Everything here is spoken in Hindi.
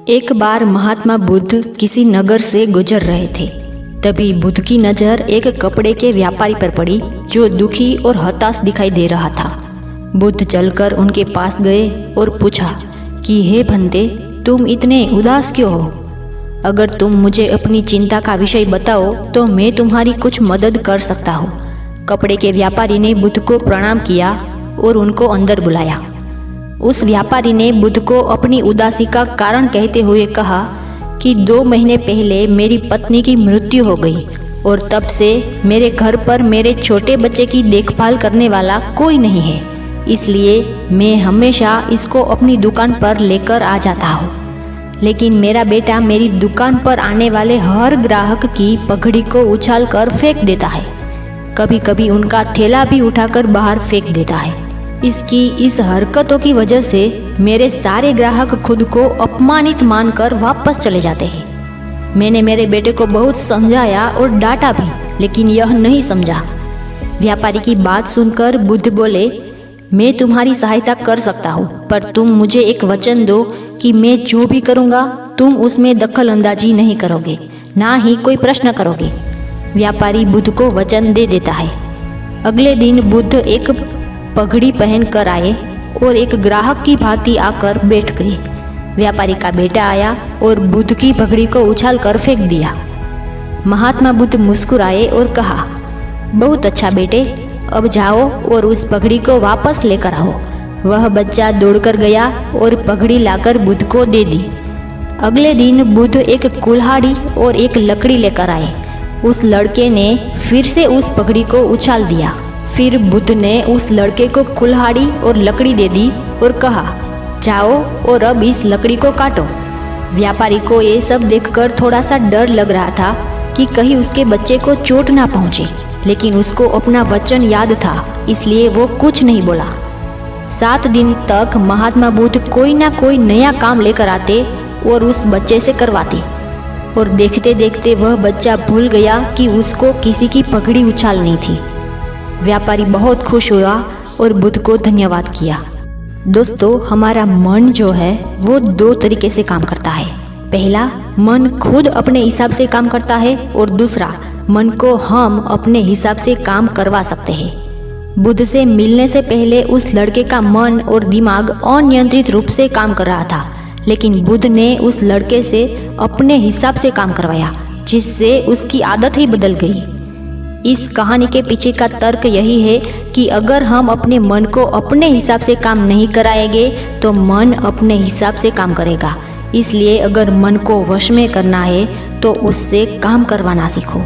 एक बार महात्मा बुद्ध किसी नगर से गुजर रहे थे। तभी बुद्ध की नज़र एक कपड़े के व्यापारी पर पड़ी जो दुखी और हताश दिखाई दे रहा था। बुद्ध चलकर उनके पास गए और पूछा कि हे बंदे, तुम इतने उदास क्यों हो? अगर तुम मुझे अपनी चिंता का विषय बताओ तो मैं तुम्हारी कुछ मदद कर सकता हूँ। कपड़े के व्यापारी ने बुद्ध को प्रणाम किया और उनको अंदर बुलाया। उस व्यापारी ने बुद्ध को अपनी उदासी का कारण कहते हुए कहा कि 2 महीने पहले मेरी पत्नी की मृत्यु हो गई और तब से मेरे घर पर मेरे छोटे बच्चे की देखभाल करने वाला कोई नहीं है, इसलिए मैं हमेशा इसको अपनी दुकान पर लेकर आ जाता हूँ। लेकिन मेरा बेटा मेरी दुकान पर आने वाले हर ग्राहक की पगड़ी को उछाल कर फेंक देता है। कभी कभी उनका थैला भी उठाकर बाहर फेंक देता है। इसकी इस हरकतों की वजह से मेरे सारे ग्राहक खुद को अपमानित मानकर वापस चले जाते हैं। मैंने मेरे बेटे को बहुत समझाया और डांटा भी, लेकिन यह नहीं समझा। व्यापारी की बात सुनकर बुद्ध बोले, मैं तुम्हारी सहायता कर सकता हूँ, पर तुम मुझे एक वचन दो कि मैं जो भी करूँगा तुम उसमें दखल अंदाजी नहीं करोगे, ना ही कोई प्रश्न करोगे। व्यापारी बुद्ध को वचन दे देता है। अगले दिन बुद्ध एक पगड़ी पहन कर आए और एक ग्राहक की भांति आकर बैठ गए। व्यापारी का बेटा आया और बुद्ध की पगड़ी को उछाल कर फेंक दिया। महात्मा बुद्ध मुस्कुराए और कहा, बहुत अच्छा बेटे, अब जाओ और उस पगड़ी को वापस लेकर आओ। वह बच्चा दौड़कर गया और पगड़ी लाकर बुद्ध को दे दी। अगले दिन बुद्ध एक कुल्हाड़ी और एक लकड़ी लेकर आए। उस लड़के ने फिर से उस पगड़ी को उछाल दिया। फिर बुद्ध ने उस लड़के को कुल्हाड़ी और लकड़ी दे दी और कहा, जाओ और अब इस लकड़ी को काटो। व्यापारी को ये सब देखकर थोड़ा सा डर लग रहा था कि कहीं उसके बच्चे को चोट ना पहुंचे, लेकिन उसको अपना वचन याद था, इसलिए वो कुछ नहीं बोला। 7 दिन तक महात्मा बुद्ध कोई ना कोई नया काम लेकर आते और उस बच्चे से करवाते, और देखते देखते वह बच्चा भूल गया कि उसको किसी की पगड़ी उछालनी थी। व्यापारी बहुत खुश हुआ और बुद्ध को धन्यवाद किया। दोस्तों, हमारा मन जो है वो 2 तरीके से काम करता है। पहला, मन खुद अपने हिसाब से काम करता है, और दूसरा, मन को हम अपने हिसाब से काम करवा सकते हैं। बुद्ध से मिलने से पहले उस लड़के का मन और दिमाग अनियंत्रित रूप से काम कर रहा था, लेकिन बुद्ध ने उस लड़के से अपने हिसाब से काम करवाया, जिससे उसकी आदत ही बदल गई। इस कहानी के पीछे का तर्क यही है कि अगर हम अपने मन को अपने हिसाब से काम नहीं कराएंगे तो मन अपने हिसाब से काम करेगा। इसलिए अगर मन को वश में करना है तो उससे काम करवाना सीखो।